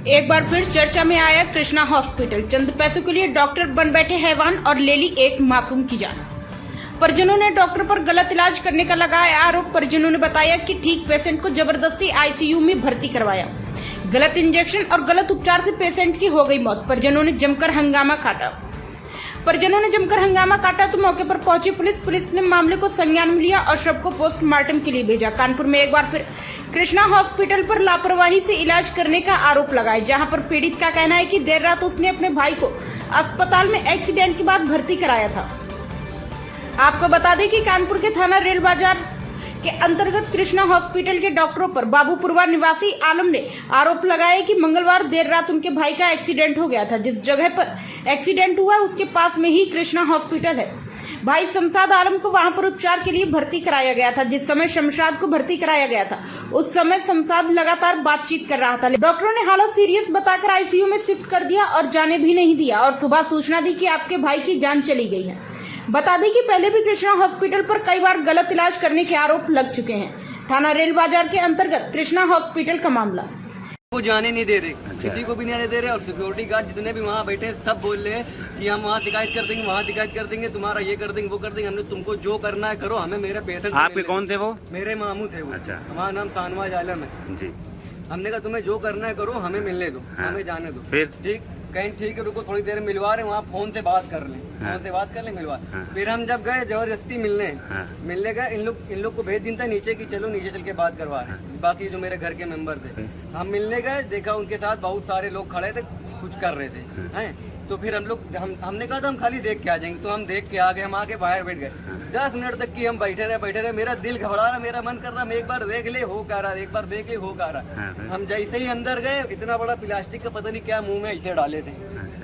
एक बार फिर चर्चा में आया कृष्णा हॉस्पिटल। चंद पैसों के लिए डॉक्टर बन बैठे हैवान और ले ली एक मासूम की जान। परिजनों ने डॉक्टर पर गलत इलाज करने का लगाया आरोप। परिजनों ने बताया कि ठीक पेशेंट को जबरदस्ती आईसीयू में भर्ती करवाया। गलत इंजेक्शन और गलत उपचार से पेशेंट की हो गई मौत। परिजनों ने जमकर हंगामा काटा तो मौके पर पहुंची पुलिस ने मामले को संज्ञान में लिया और शव को पोस्टमार्टम के लिए भेजा। कानपुर में एक बार फिर कृष्णा हॉस्पिटल पर लापरवाही से इलाज करने का आरोप लगाया, जहां पर पीड़ित का कहना है कि देर रात उसने अपने भाई को अस्पताल में एक्सीडेंट के बाद भर्ती कराया था। आपको बता दें कि कानपुर के थाना रेल बाजार के अंतर्गत कृष्णा हॉस्पिटल के डॉक्टरों पर बाबूपुरवा निवासी आलम ने आरोप लगाया कि मंगलवार देर रात उनके भाई का एक्सीडेंट हो गया था। जिस जगह पर एक्सीडेंट हुआ उसके पास में ही कृष्णा हॉस्पिटल है। भाई शमशाद आलम को वहां पर उपचार के लिए भर्ती कराया गया था। जिस समय शमशाद को भर्ती कराया गया था उस समय शमशाद लगातार बातचीत कर रहा था। डॉक्टरों ने हालत सीरियस बताकर आईसीयू में शिफ्ट कर दिया और जाने भी नहीं दिया और सुबह सूचना दी कि आपके भाई की जान चली गई है। बता दें कि पहले भी कृष्णा हॉस्पिटल पर कई बार गलत इलाज करने के आरोप लग चुके हैं। थाना रेल बाजार के अंतर्गत कृष्णा हॉस्पिटल का मामला। वो जाने नहीं दे रहे, किसी को भी नहीं आने दे रहे और सिक्योरिटी गार्ड जितने भी वहाँ बैठे सब बोल रहे हैं कि हम वहाँ शिकायत कर देंगे, वहाँ शिकायत कर देंगे, तुम्हारा ये कर देंगे, वो कर देंगे। हमने तुमको जो करना है करो, हमें मेरे पेशेंट। आपके कौन थे वो? मेरे मामू थे वो। अच्छा। हमारा नाम शाहनवाज आलम है जी। हमने कहा तुम्हें जो करना है करो, हमें मिलने दो। हाँ। हमें जाने दो। फिर ठीक कहीं ठीक है, रुको थोड़ी देर मिलवा रहे, वहाँ फोन से बात कर लें। हाँ। फोन से बात कर लें, मिलवा। हाँ। फिर हम जब गए जबरदस्ती मिलने। हाँ। मिलने गए, इन लोग को भेज दिन था नीचे की चलो नीचे चल के बात करवा रहे। हाँ। बाकी जो मेरे घर के मेंबर थे, हम मिलने गए, देखा उनके साथ बहुत सारे लोग खड़े थे, कुछ कर रहे थे। हैं तो फिर हमने कहा था हम खाली देख के आ जाएंगे, तो हम देख के आ गए। हम आके बाहर बैठ गए। 10 मिनट तक की हम बैठे रहे। मेरा दिल घबरा रहा, मेरा मन कर रहा मैं एक बार देख ले हो क्या रहा, एक बार देख ले हो क्या रहा। हम जैसे ही अंदर गए, इतना बड़ा प्लास्टिक का पता नहीं क्या मुंह में ऐसे डाले थे,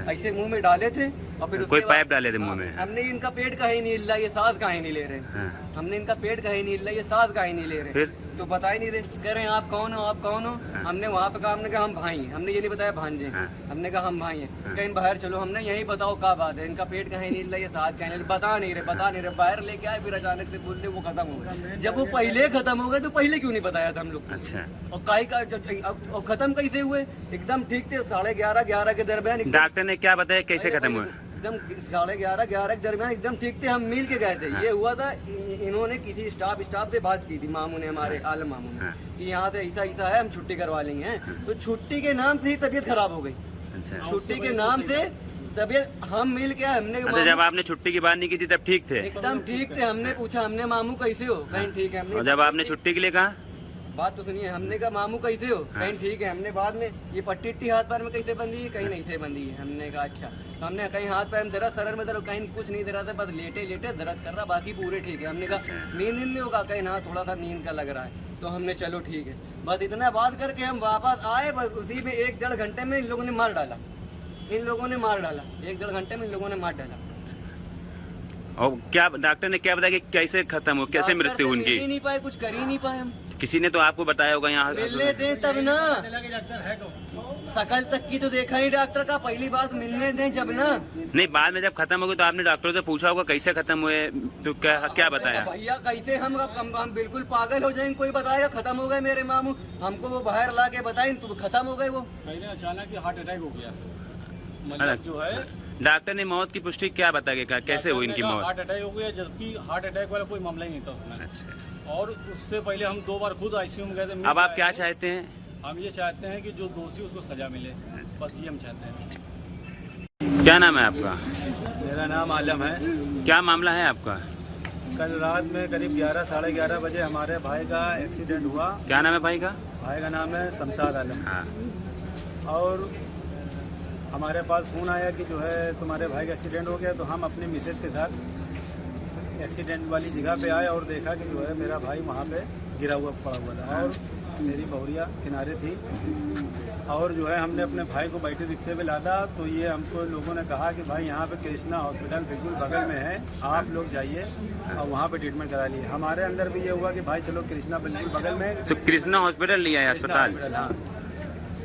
ऐसे मुंह में डाले थे और फिर कोई पाइप डाले थे मुंह में। हमने इनका पेट का ही नहीं हिल रहा, ये सांस का ही नहीं ले रहे। हमने इनका पेट का ही नहीं हिल रहा, ये सांस का ही नहीं ले रहे। तो बता ही नहीं रहे, कह रहे हैं आप कौन हो, आप कौन हो। हमने वहाँ पे कहा, हमने कहा हम भाई हैं। हमने ये नहीं बताया भांजे। हमने कहा हम भाई हैं। कहीं बाहर चलो, हमने यही बताओ क्या बात है, इनका पेट कहीं नहीं हिल रहा, ये सांस कहीं नहीं, बता नहीं रहे। बाहर लेके आए, फिर अचानक से बोलते वो खत्म हो गया। जब वो पहले खत्म हो गए तो पहले क्यों नहीं बताया था हम लोग? अच्छा। और काई का और खत्म कैसे हुए? एकदम ठीक थे, 11:30 के दरमियान। डॉक्टर ने क्या बताया कैसे खत्म हुआ? एकदम 11:30 के दरमियान एकदम ठीक थे, हम मिल के गए थे। ये हुआ था, इन्होंने किसी स्टाफ से बात की थी, मामू ने, हमारे आलम मामू ने, कि यहाँ से ऐसा है, हम छुट्टी करवा लेंगे। तो छुट्टी के नाम से ही तबीयत खराब हो गई। छुट्टी के नाम से तबीयत, हम मिल के हमने जब आपने छुट्टी की बात नहीं की थी तब ठीक थे? एकदम ठीक थे। हमने पूछा, हमने मामू कैसे हो, कहीं ठीक है। हमने जब आपने छुट्टी के लिए कहा, बात तो सुनिए, हमने कहा मामू कैसे हो, कहीं ठीक है। हमने बाद में ये पट्टी हाथ पैर में कैसे बंधी है, कहीं नहीं से बंधी है। हमने कहा अच्छा। तो हमने कहीं हाथ पैर में दर्द, सर में दर्द, कहीं कुछ नहीं दर्द है, बस लेटे दर्द कर रहा, बाकी पूरे ठीक है। हमने कहा नींद नहीं होगा, कहीं ना थोड़ा सा नींद का लग रहा है। तो हमने चलो ठीक है, बस इतना बात करके हम वापस आए। बस उसी में 1-1.5 घंटे में इन लोगों ने मार डाला। 1-1.5 घंटे में इन लोगों ने मार डाला। और क्या डॉक्टर ने क्या बताया कि कैसे खत्म हो, कैसे मृत्यु उनकी? नहीं पाए, कुछ कर ही नहीं पाए हम। किसी ने तो आपको बताया होगा यहाँ मिलने दें तब ना, शकल तक की तो देखा ही डॉक्टर का, पहली बात मिलने दें जब ना। नहीं, बाद में जब खत्म हो गई तो आपने डॉक्टर से पूछा होगा कैसे खत्म हुए, तो क्या बताया? भैया कैसे हम बिल्कुल पागल हो जाएंगे, कोई बताएगा खत्म हो गए मेरे मामू, हमको वो बाहर ला के बताए तो खत्म हो गए। वो अचानक हार्ट अटैक हो गया, मतलब जो है डॉक्टर ने मौत की पुष्टि क्या बताया, कैसे हुई इनकी मौत? हार्ट अटैक हो गया, जबकि हार्ट अटैक वाला कोई मामला ही नहीं था उसमें। अच्छा। और उससे पहले हम 2 बार खुद आईसीयू में गए थे। अब आप क्या चाहते हैं? हम ये चाहते हैं कि जो दोषी उसको सजा मिले, बस ये हम चाहते हैं। क्या नाम है आपका? मेरा नाम आलम है। क्या मामला है आपका? कल रात में करीब 11-11:30 बजे हमारे भाई का एक्सीडेंट हुआ। क्या नाम है भाई का? भाई का नाम है शमशाद आलम। हाँ। और हमारे पास फ़ोन आया कि जो है तुम्हारे भाई का एक्सीडेंट हो गया। तो हम अपने मिसेज के साथ एक्सीडेंट वाली जगह पे आए और देखा कि जो है मेरा भाई वहाँ पे गिरा हुआ पड़ा हुआ था और मेरी बहुरिया किनारे थी। और जो है हमने अपने भाई को बैठे रिक्शे पे लादा। तो ये हमको लोगों ने कहा कि भाई यहाँ पे कृष्णा हॉस्पिटल बिल्कुल बगल में है, आप लोग जाइए और वहाँ पे ट्रीटमेंट करा लिए। हमारे अंदर भी ये हुआ कि भाई चलो कृष्णा बिल्कुल बगल में, तो कृष्णा हॉस्पिटल लिया है अस्पताल? हाँ।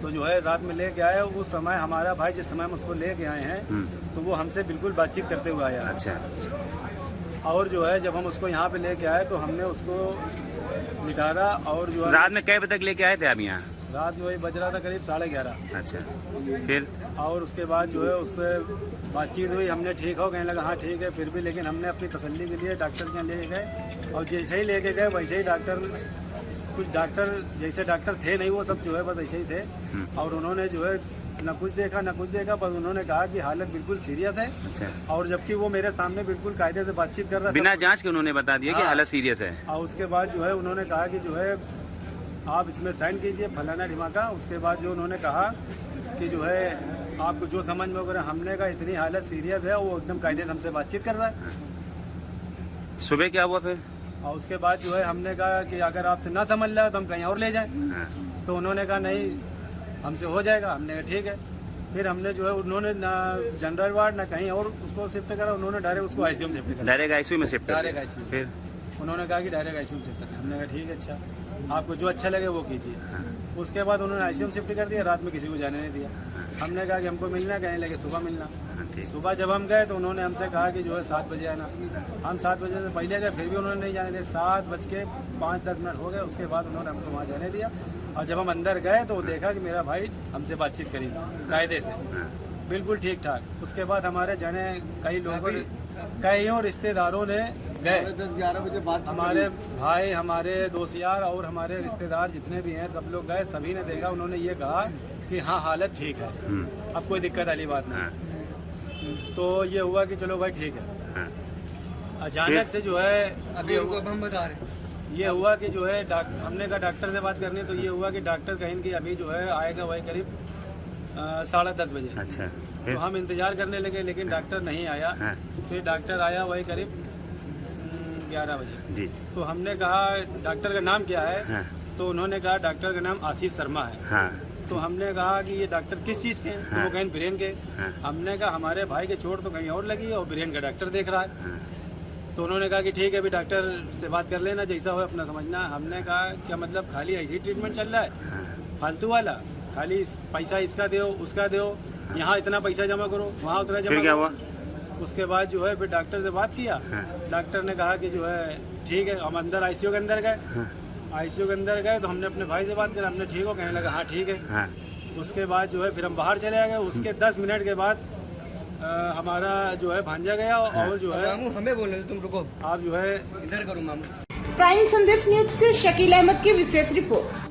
तो जो है रात में लेके आए, उस समय हमारा भाई जिस समय हम उसको लेके आए हैं तो वो हमसे बिल्कुल बातचीत करते हुए आया। अच्छा। और जो है जब हम उसको यहाँ पे लेके आए तो हमने उसको निकाला। और जो है रात में कई बजे तक लेके आए थे आप यहाँ? रात में वही बज रहा था करीब 11:30। अच्छा, फिर और उसके बाद जो है उससे बातचीत हुई, हमने ठीक हो, कहने लगा हाँ ठीक है। फिर भी लेकिन हमने अपनी तसल्ली के लिए डॉक्टर के यहाँ ले गए, और जैसे ही लेके गए वैसे ही कुछ डॉक्टर जैसे डॉक्टर थे नहीं, वो सब जो है बस ऐसे ही थे। और उन्होंने जो है न कुछ देखा, बस उन्होंने कहा कि हालत बिल्कुल सीरियस है। अच्छा। और जबकि वो मेरे सामने बिल्कुल कायदे से बातचीत कर रहा था, बिना जांच के उन्होंने बता दिया कि हाँ। हालत सीरियस है। और उसके बाद जो है उन्होंने कहा कि जो है आप इसमें साइन कीजिए फलाना ढिमाका। उसके बाद जो उन्होंने कहा कि जो है आपको जो समझ में वगैरह, हमने कहा इतनी हालत सीरियस है, वो एकदम कायदे से हमसे बातचीत कर रहा है। सुबह क्या हुआ फिर? और उसके बाद जो है हमने कहा कि अगर आपसे ना समझ रहा है तो हम कहीं और ले जाएं। हाँ। तो उन्होंने कहा नहीं हमसे हो जाएगा। हमने कहा ठीक है। फिर हमने जो है उन्होंने ना जनरल वार्ड ना कहीं और उसको शिफ्ट करा, उन्होंने डायरेक्ट उसको आईसीयू में शिफ्ट करा। डायरेक्ट आईसीयू में शिफ्ट? Direct ICU. फिर उन्होंने कहा कि डायरेक्ट आईसीयू में शिफ्ट करना। हमने कहा ठीक है, अच्छा आपको जो अच्छा लगे वो कीजिए। हाँ। उसके बाद उन्होंने आईसीयू में शिफ्ट कर दिया, रात में किसी को जाने नहीं दिया। हमने कहा कि हमको मिलना, कहीं लगे सुबह मिलना। हाँ, ठीक। सुबह जब हम गए तो उन्होंने हमसे कहा कि जो है 7 बजे आना। हम 7 बजे से पहले गए, फिर भी उन्होंने नहीं जाने दिया। 7:05-10 हो गए, उसके बाद उन्होंने हमको वहाँ जाने दिया। और जब हम अंदर गए तो देखा कि मेरा भाई हमसे बातचीत करी कायदे से, हाँ। बिल्कुल ठीक ठाक। उसके बाद हमारे जाने कईयों रिश्तेदारों ने गए, 10-11 बजे बात हमारे भाई, हमारे दोस्त यार और हमारे रिश्तेदार जितने भी हैं सब लोग गए। सभी ने देखा, उन्होंने ये कहा कि हाँ हालत ठीक है, अब कोई दिक्कत वाली बात नहीं। हाँ। तो ये हुआ कि चलो भाई ठीक है। हाँ। अचानक से जो है अभी उनको अब हम बता रहे ये हुआ कि जो है हमने कहा डॉक्टर से बात करनी, तो ये हुआ कि डॉक्टर कहें कि अभी जो है आएगा वही करीब 10:30 बजे। अच्छा, तो फिर? हम इंतजार करने लगे, लेकिन डॉक्टर नहीं आया। हाँ। फिर डॉक्टर आया वही करीब 11 बजे। जी। तो हमने कहा डॉक्टर का नाम क्या है? हाँ। तो उन्होंने कहा डॉक्टर का नाम आशीष शर्मा है। हाँ। तो हमने कहा कि ये डॉक्टर किस चीज़ के हैं? तो हाँ। वो कहें ब्रेन के। हाँ। हमने कहा हमारे भाई के चोट तो कहीं और लगी है और ब्रेन का डॉक्टर देख रहा है। हाँ। तो उन्होंने कहा कि ठीक है, अभी डॉक्टर से बात कर लेना, जैसा हो अपना समझना। हमने कहा क्या मतलब खाली ऐसी ट्रीटमेंट चल रहा है हाँ। फालतू वाला, खाली पैसा इसका दो उसका दो, यहाँ इतना पैसा जमा करो वहाँ उतना जमा फिर क्या करो। हुआ? उसके बाद जो है फिर डॉक्टर से बात किया। हाँ। डॉक्टर ने कहा कि जो है ठीक है। हम अंदर आईसीयू के अंदर गए। हाँ। आईसीयू के अंदर गए तो हमने अपने भाई से बात करी, हमने ठीक हो, कहने लगा हाँ ठीक है। हाँ। उसके बाद जो है फिर हम बाहर चले गए। उसके 10 मिनट के बाद हमारा जो है भांजा गया। और जो है मामू हमें बोल रहे तुम रुको, आप जो है इधर करो मामू। प्राइम संदेश न्यूज से शकील अहमद की विशेष रिपोर्ट।